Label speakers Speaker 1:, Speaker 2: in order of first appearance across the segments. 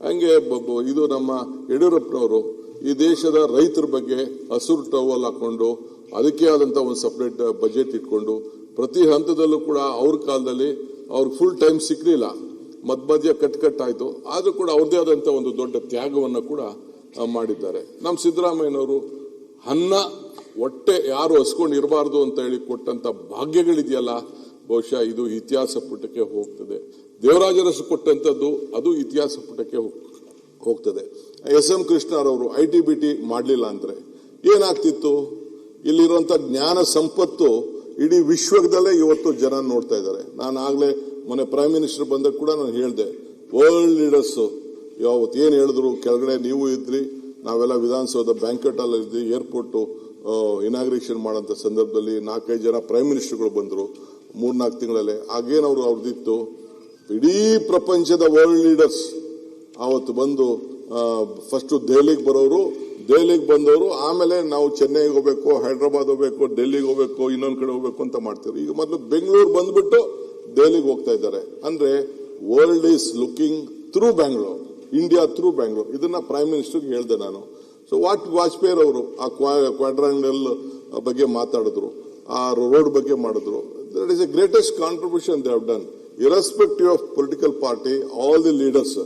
Speaker 1: ಹಂಗೆ ಇದು ನಮ್ಮ ಯಡಿಯೂರಪ್ಪನವರು ಈ ದೇಶದ ರೈತರ ಬಗ್ಗೆ ಹಸಿರು ಟವಲ್ ಹಾಕೊಂಡು ಅದಕ್ಕೆ ಆದಂತ ಒಂದು ಸಪರೇಟ್ ಬಜೆಟ್ ಇಟ್ಕೊಂಡು ಪ್ರತಿ ಹಂತದಲ್ಲೂ ಕೂಡ ಅವ್ರ ಕಾಲದಲ್ಲಿ ಅವ್ರಿಗೆ ಫುಲ್ ಟೈಮ್ ಸಿಕ್ಕಲಿಲ್ಲ, ಮಧ್ಯ ಕಟ್ಟಾಯ್ತು. ಆದ್ರೂ ಕೂಡ ಅವ್ರದೇ ಆದಂತ ಒಂದು ದೊಡ್ಡ ತ್ಯಾಗವನ್ನು ಕೂಡ ಮಾಡಿದ್ದಾರೆ. ನಮ್ಮ ಸಿದ್ದರಾಮಯ್ಯನವರು ಅನ್ನ ಹೊಟ್ಟೆ ಯಾರು ಹಸ್ಕೊಂಡು ಇರಬಾರ್ದು ಅಂತ ಹೇಳಿ ಕೊಟ್ಟಂತ ಭಾಗ್ಯಗಳಿದೆಯಲ್ಲ, ಬಹುಶಃ ಇದು ಇತಿಹಾಸ ಪುಟಕ್ಕೆ ಹೋಗ್ತದೆ. ದೇವರಾಜರಸು ಕೊಟ್ಟಂತದ್ದು ಅದು ಇತಿಹಾಸ ಪುಟಕ್ಕೆ ಹೋಗ್ತದೆ. ಎಸ್.ಎಂ. ಕೃಷ್ಣರವರು ITBT ಮಾಡಲಿಲ್ಲ ಅಂದ್ರೆ ಏನಾಗ್ತಿತ್ತು? ಇಲ್ಲಿರುವಂತ ಜ್ಞಾನ ಸಂಪತ್ತು ಇಡೀ ವಿಶ್ವದಲ್ಲೇ ಇವತ್ತು ಜನ ನೋಡ್ತಾ ಇದ್ದಾರೆ. ನಾನು ಆಗ್ಲೇ ಮೊನ್ನೆ ಪ್ರೈಮ್ ಮಿನಿಸ್ಟರ್ ಬಂದಾಗ ಕೂಡ ನಾನು ಹೇಳಿದೆ, ವರ್ಲ್ಡ್ ಲೀಡರ್ಸ್ ಯಾವತ್ತು ಏನ್ ಹೇಳಿದ್ರು, ಕೆಳಗಡೆ ನೀವು ಇದ್ರಿ, ನಾವೆಲ್ಲ ವಿಧಾನಸೌಧ ಬ್ಯಾಂಕ್ವೆಟ್ ಹಾಲ್ ಇದ್ವಿ, ಏರ್ಪೋರ್ಟ್ ಇನಾಗ್ರೇಷನ್ ಮಾಡೋಂಥ ಸಂದರ್ಭದಲ್ಲಿ 4-5 ಜನ ಪ್ರೈಮ್ ಮಿನಿಸ್ಟರ್ಗಳು ಬಂದರು 3-4 ತಿಂಗಳಲ್ಲೇ. ಆಗೇನವರು ಅವ್ರದ್ದಿತ್ತು, ಇಡೀ ಪ್ರಪಂಚದ ವರ್ಲ್ಡ್ ಲೀಡರ್ಸ್ ಅವತ್ತು ಬಂದು ಫಸ್ಟ್ ದೆಹಲಿಗೆ ಬರೋರು, ದೆಹಲಿಗೆ ಬಂದವರು ಆಮೇಲೆ ನಾವು ಚೆನ್ನೈಗೆ ಹೋಗ್ಬೇಕು, ಹೈದರಾಬಾದ್ ಹೋಗ್ಬೇಕು, ಡೆಲ್ಲಿಗೆ ಹೋಗ್ಬೇಕು, ಇನ್ನೊಂದ್ ಕಡೆ ಹೋಗ್ಬೇಕು ಅಂತ ಮಾಡ್ತೀವಿ. ಈಗ ಮೊದಲು ಬೆಂಗಳೂರು ಬಂದ್ಬಿಟ್ಟು ದೆಹಲಿಗೆ ಹೋಗ್ತಾ ಇದ್ದಾರೆ. ಅಂದ್ರೆ world is looking through Bangalore, India through Bangalore. ಇದನ್ನ ಪ್ರೈಮ್ ಮಿನಿಸ್ಟರ್ಗೆ ಹೇಳಿದೆ ನಾನು. ಸೊ ವಾಜಪೇಯಿ ಅವರು ಆ ಕ್ವಾಡ್ರಾಂಗಲ್ ಬಗ್ಗೆ ಮಾತಾಡಿದ್ರು, ಆ ರೋಡ್ ಬಗ್ಗೆ ಮಾಡಿದ್ರು. That is A greatest contribution they have done, irrespective of political party. All the leaders,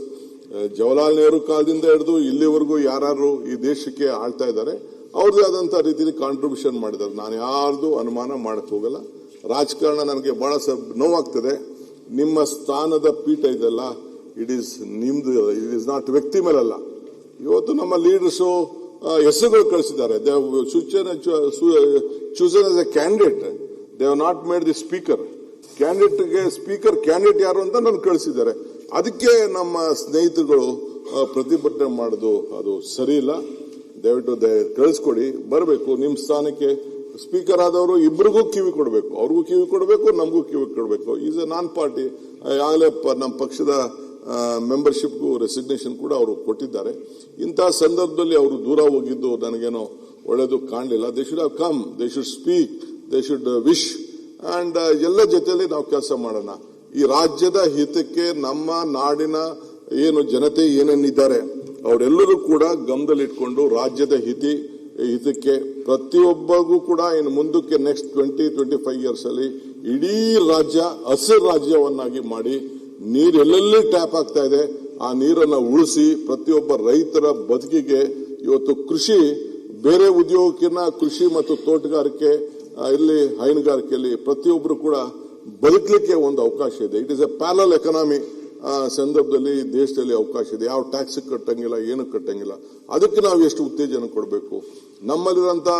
Speaker 1: Jawaharlal Nehru ಕಾಲದಿಂದ ಹಿಡಿದು ಇಲ್ಲಿವರೆಗೂ ಯಾರು ಈ ದೇಶಕ್ಕೆ ಆಳ್ತಾ ಇದ್ದಾರೆ, ಅವ್ರದೇ ಆದಂತಹ ರೀತಿಯಲ್ಲಿ ಕಾಂಟ್ರಿಬ್ಯೂಷನ್ ಮಾಡಿದ್ದಾರೆ. ನಾನು ಯಾರ್ದು ಅನುಮಾನ ಮಾಡಕ್ ಹೋಗಲ್ಲ. ರಾಜಕಾರಣ ನನಗೆ ಬಹಳ ನೋವಾಗ್ತದೆ. ನಿಮ್ಮ ಸ್ಥಾನದ ಪೀಠ ಇದೆಲ್ಲ, ಇಟ್ ಈಸ್ ನಿಮ್ದು, ಇಟ್ ಈಸ್ ನಾಟ್ ವ್ಯಕ್ತಿ ಮೇಲಲ್ಲ. ಇವತ್ತು ನಮ್ಮ ಲೀಡರ್ಸು ಹೆಸರುಗಳು ಕಳಿಸಿದ್ದಾರೆ. They chosen as A candidate, they have not made the speaker. Speaker candidate ಯಾರು ಅಂತ ನಾನು ಕಳಿಸಿದ್ದಾರೆ. ಅದಕ್ಕೆ ನಮ್ಮ ಸ್ನೇಹಿತರುಗಳು ಪ್ರತಿಭಟನೆ ಮಾಡೋದು ಅದು ಸರಿ ಇಲ್ಲ. ದಯವಿಟ್ಟು ಕಳಿಸ್ಕೊಡಿ, ಬರಬೇಕು ನಿಮ್ಮ ಸ್ಥಾನಕ್ಕೆ. ಸ್ಪೀಕರ್ ಆದವರು ಇಬ್ಬರಿಗೂ ಕಿವಿ ಕೊಡಬೇಕು, ಅವ್ರಿಗೂ ಕಿವಿ ಕೊಡಬೇಕು, ನಮಗೂ ಕಿವಿ ಕೊಡಬೇಕು. Is A non party. ಆಗಲೇ ನಮ್ಮ ಪಕ್ಷದ ಮೆಂಬರ್ಶಿಪ್ಗೂ ರೆಸಿಗ್ನೇಷನ್ ಕೂಡ ಅವರು ಕೊಟ್ಟಿದ್ದಾರೆ. ಇಂತಹ ಸಂದರ್ಭದಲ್ಲಿ ಅವರು ದೂರ ಹೋಗಿದ್ದು ನನಗೇನೋ ಒಳ್ಳೆಯದು ಕಾಣಲಿಲ್ಲ. They should have come, they should speak, they should wish and ಎಲ್ಲ ಜೊತೆಯಲ್ಲಿ ನಾವು ಕೆಲಸ ಮಾಡೋಣ. ಈ ರಾಜ್ಯದ ಹಿತಕ್ಕೆ, ನಮ್ಮ ನಾಡಿನ ಏನು ಜನತೆ ಏನೇನಿದ್ದಾರೆ ಅವರೆಲ್ಲರೂ ಕೂಡ ಗಮನದಲ್ಲಿಟ್ಕೊಂಡು ರಾಜ್ಯದ ಹಿತಕ್ಕೆ ಪ್ರತಿಯೊಬ್ಬರಿಗೂ ಕೂಡ ಇನ್ನು ಮುಂದಕ್ಕೆ ನೆಕ್ಸ್ಟ್ 20-25 ಇಯರ್ಸ್ ಅಲ್ಲಿ ಇಡೀ ರಾಜ್ಯ ಹಸಿರು ರಾಜ್ಯವನ್ನಾಗಿ ಮಾಡಿ, ನೀರು ಎಲ್ಲೆಲ್ಲಿ ಟ್ಯಾಪ್ ಆಗ್ತಾ ಇದೆ ಆ ನೀರನ್ನು ಉಳಿಸಿ ಪ್ರತಿಯೊಬ್ಬ ರೈತರ ಬದುಕಿಗೆ ಇವತ್ತು ಕೃಷಿ ಬೇರೆ ಉದ್ಯೋಗಕ್ಕಿಂತ ಕೃಷಿ ಮತ್ತು ತೋಟಗಾರಿಕೆ ಇಲ್ಲಿ ಹೈನುಗಾರಿಕೆಯಲ್ಲಿ ಪ್ರತಿಯೊಬ್ಬರು ಕೂಡ ಬದುಕಲಿಕ್ಕೆ ಒಂದು ಅವಕಾಶ ಇದೆ. It is A parallel economy ಸಂದರ್ಭದಲ್ಲಿ ದೇಶದಲ್ಲಿ ಅವಕಾಶ ಇದೆ. ಯಾವ ಟ್ಯಾಕ್ಸ್ ಕಟ್ಟಂಗಿಲ್ಲ, ಏನು ಕಟ್ಟಂಗಿಲ್ಲ. ಅದಕ್ಕೆ ನಾವು ಎಷ್ಟು ಉತ್ತೇಜನ ಕೊಡಬೇಕು. ನಮ್ಮಲ್ಲಿರುವಂತ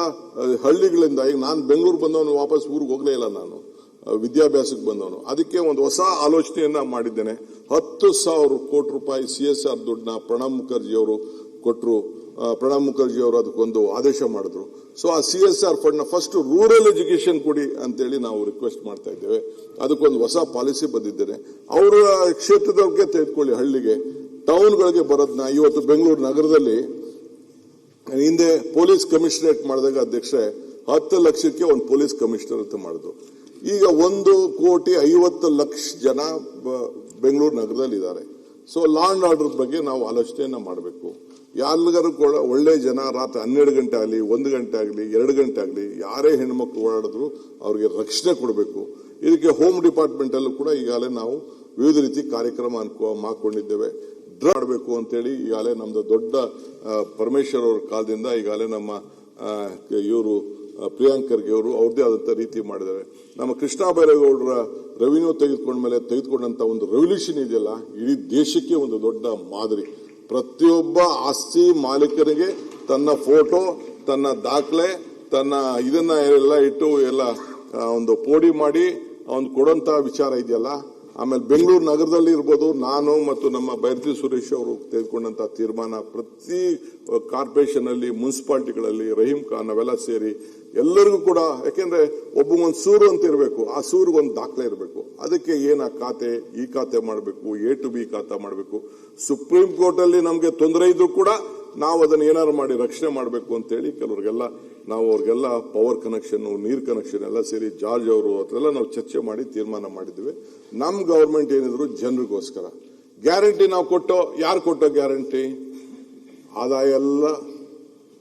Speaker 1: ಹಳ್ಳಿಗಳಿಂದ, ಈಗ ನಾನು ಬೆಂಗಳೂರು ಬಂದವನು ವಾಪಸ್ ಊರಿಗೆ ಹೋಗಲೇ ಇಲ್ಲ, ನಾನು ವಿದ್ಯಾಭ್ಯಾಸಕ್ಕೆ ಬಂದವನು. ಅದಕ್ಕೆ ಒಂದು ಹೊಸ ಆಲೋಚನೆಯನ್ನ ಮಾಡಿದ್ದೇನೆ. 10,000 ಕೋಟಿ ರೂಪಾಯಿ CSR ದುಡ್ಡನ್ನ ಪ್ರಣಬ್ ಮುಖರ್ಜಿ ಅವರು ಕೊಟ್ಟರು. ಪ್ರಣಬ್ ಮುಖರ್ಜಿ ಅವರು ಅದಕ್ಕೊಂದು ಆದೇಶ ಮಾಡಿದ್ರು. ಸೊ ಆ CSR ಫಂಡ್ ನ ಫಸ್ಟ್ ರೂರಲ್ ಎಜುಕೇಶನ್ ಕೊಡಿ ಅಂತೇಳಿ ನಾವು ರಿಕ್ವೆಸ್ಟ್ ಮಾಡ್ತಾ ಇದ್ದೇವೆ. ಅದಕ್ಕೊಂದು ಹೊಸ ಪಾಲಿಸಿ ಬಂದಿದ್ದೇನೆ. ಅವರ ಕ್ಷೇತ್ರದವ್ರಿಗೆ ತೆಗೆದುಕೊಳ್ಳಿ, ಹಳ್ಳಿಗೆ ಟೌನ್ಗಳಿಗೆ ಬರೋದನ್ನ. ಇವತ್ತು ಬೆಂಗಳೂರು ನಗರದಲ್ಲಿ ಹಿಂದೆ ಪೊಲೀಸ್ ಕಮಿಷನರೇಟ್ ಮಾಡಿದಾಗ ಅಧ್ಯಕ್ಷರೇ 10 ಲಕ್ಷಕ್ಕೆ ಒಂದು ಪೊಲೀಸ್ ಕಮಿಷನರ್ ಅಂತ ಮಾಡಿದ್ರು. ಈಗ 1,50,00,000 ಜನ ಬೆಂಗಳೂರು ನಗರದಲ್ಲಿ ಇದ್ದಾರೆ. ಸೊ ಲಾ ಅಂಡ್ ಆರ್ಡರ್ ಬಗ್ಗೆ ನಾವು ಆಲೋಚನೆಯನ್ನ ಮಾಡಬೇಕು. ಯಾರಿಗಾರು ಕೂಡ ಒಳ್ಳೆ ಜನ ರಾತ್ರಿ 12 ಗಂಟೆ ಆಗಲಿ, 1 ಗಂಟೆ ಆಗಲಿ, 2 ಗಂಟೆ ಆಗಲಿ, ಯಾರೇ ಹೆಣ್ಮಕ್ಳು ಓಡಾಡಿದ್ರು ಅವ್ರಿಗೆ ರಕ್ಷಣೆ ಕೊಡಬೇಕು. ಇದಕ್ಕೆ ಹೋಮ್ ಡಿಪಾರ್ಟ್ಮೆಂಟ್ ಅಲ್ಲೂ ಕೂಡ ಈಗಾಗಲೇ ನಾವು ವಿವಿಧ ರೀತಿ ಕಾರ್ಯಕ್ರಮ ಹಾಕೊಂಡಿದ್ದೇವೆ. ಮಾಡಬೇಕು ಅಂತೇಳಿ ಈಗಾಗಲೇ ನಮ್ದು ದೊಡ್ಡ ಪರಮೇಶ್ವರ್ ಅವರ ಕಾಲದಿಂದ ಈಗಾಗಲೇ ನಮ್ಮ ಇವರು ಪ್ರಿಯಾಂಕ್ ಖರ್ಗೆ ಅವರು ಅವ್ರದೇ ಆದಂತ ರೀತಿ ಮಾಡಿದ್ದಾರೆ. ನಮ್ಮ ಕೃಷ್ಣ ಬೈರೇಗೌಡರ ರೆವಿನ್ಯೂ ತೆಗೆದುಕೊಂಡಂತ ಒಂದು ರೆವಲ್ಯೂಷನ್ ಇದೆಯಲ್ಲ, ಇಡೀ ದೇಶಕ್ಕೆ ಒಂದು ದೊಡ್ಡ ಮಾದರಿ. ಪ್ರತಿಯೊಬ್ಬ ಆಸ್ತಿ ಮಾಲೀಕರಿಗೆ ತನ್ನ ಫೋಟೋ, ತನ್ನ ದಾಖಲೆ, ತನ್ನ ಇದನ್ನ ಎಲ್ಲ ಇಟ್ಟು ಎಲ್ಲ ಒಂದು ಪೋಡಿ ಮಾಡಿ ಒಂದು ಕೊಡುವಂತ ವಿಚಾರ ಇದೆಯಲ್ಲ. ಆಮೇಲೆ ಬೆಂಗಳೂರು ನಗರದಲ್ಲಿ ಇರ್ಬೋದು, ನಾನು ಮತ್ತು ನಮ್ಮ ಬೈರತಿ ಸುರೇಶ್ ಅವರು ತೆಗೆದುಕೊಂಡಂತ ತೀರ್ಮಾನ ಪ್ರತಿ ಕಾರ್ಪೊರೇಷನ್ ಅಲ್ಲಿ, ಮುನ್ಸಿಪಾಲಿಟಿಗಳಲ್ಲಿ, ರಹೀಂ ಖಾನ್ ಅವೆಲ್ಲ ಸೇರಿ ಎಲ್ಲರಿಗೂ ಕೂಡ, ಯಾಕೆಂದ್ರೆ ಒಬ್ಬಗೊಂದು ಸೂರು ಅಂತ ಇರಬೇಕು, ಆ ಸೂರಿಗೊಂದು ದಾಖಲೆ ಇರಬೇಕು. ಅದಕ್ಕೆ ಏನ ಖಾತೆ, ಈ ಖಾತೆ ಮಾಡಬೇಕು, A to B ಖಾತೆ ಮಾಡಬೇಕು. ಸುಪ್ರೀಂ ಕೋರ್ಟ್ ಅಲ್ಲಿ ನಮಗೆ ತೊಂದರೆ ಇದ್ರೂ ಕೂಡ ನಾವು ಅದನ್ನ ಏನಾರು ಮಾಡಿ ರಕ್ಷಣೆ ಮಾಡಬೇಕು ಅಂತೇಳಿ ಕೆಲವರಿಗೆಲ್ಲ ನಾವು ಅವ್ರಿಗೆಲ್ಲ ಪವರ್ ಕನೆಕ್ಷನ್, ನೀರ್ ಕನೆಕ್ಷನ್ ಎಲ್ಲ ಸೇರಿ ಜಾರ್ಜ್ ಅವರು ಅದೆಲ್ಲ ನಾವು ಚರ್ಚೆ ಮಾಡಿ ತೀರ್ಮಾನ ಮಾಡಿದ್ವಿ. ನಮ್ಮ ಗವರ್ಮೆಂಟ್ ಏನಿದ್ರು ಜನರಿಗೋಸ್ಕರ. ಗ್ಯಾರಂಟಿ ನಾವು ಕೊಟ್ಟೋ, ಯಾರು ಕೊಟ್ಟೋ ಗ್ಯಾರಂಟಿ? ಆದಾಯ ಎಲ್ಲ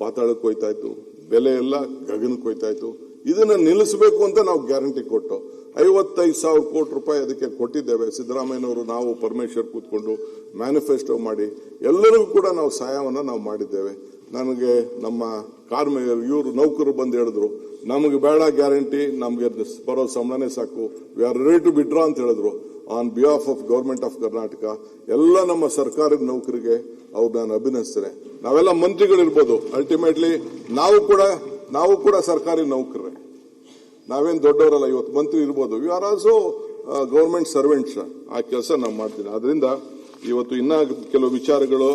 Speaker 1: ಪಾತಾಳಕ್ಕೆ ಹೋಯ್ತಾ ಇತ್ತು, ಬೆಲೆ ಎಲ್ಲ ಗಗನಕ್ಕೆ ಹೋಯ್ತಾ ಇತ್ತು. ಇದನ್ನ ನಿಲ್ಲಿಸಬೇಕು ಅಂತ ನಾವು ಗ್ಯಾರಂಟಿ ಕೊಟ್ಟು 55,000 ಕೋಟಿ ರೂಪಾಯಿ ಅದಕ್ಕೆ ಕೊಟ್ಟಿದ್ದೇವೆ. ಸಿದ್ದರಾಮಯ್ಯನವರು, ನಾವು, ಪರಮೇಶ್ವರ್ ಕೂತ್ಕೊಂಡು ಮ್ಯಾನಿಫೆಸ್ಟೋ ಮಾಡಿ ಎಲ್ಲರಿಗೂ ಕೂಡ ನಾವು ಸಹಾಯವನ್ನು ನಾವು ಮಾಡಿದ್ದೇವೆ. ನನಗೆ ನಮ್ಮ ಇವರು ನೌಕರರು ಬಂದು ಹೇಳಿದ್ರು, ನಮಗೆ ಬೇಡ ಗ್ಯಾರಂಟಿ, ನಮಗೆ ಬರೋ ಸಂಬಳನೇ ಸಾಕು, we are ready to withdraw ಅಂತ ಹೇಳಿದ್ರು. On behalf of government of Karnataka ಎಲ್ಲ ನಮ್ಮ ಸರ್ಕಾರದ ನೌಕರಿಗೆ ಅವ್ರು ನಾನು ಅಭಿನಯಿಸ್ತೇನೆ. ನಾವೆಲ್ಲ ಮಂತ್ರಿಗಳಿರ್ಬೋದು, ಅಲ್ಟಿಮೇಟ್ಲಿ ನಾವು ಕೂಡ ಸರ್ಕಾರಿ ನೌಕರರೇ, ನಾವೇನು ದೊಡ್ಡವರಲ್ಲ. ಇವತ್ತು ಮಂತ್ರಿ ಇರ್ಬೋದು, we are also government servants. ಆ ಕೆಲಸ ನಾವು ಮಾಡ್ತೀನಿ. ಆದ್ರಿಂದ ಇವತ್ತು ಇನ್ನ ಕೆಲವು ವಿಚಾರಗಳು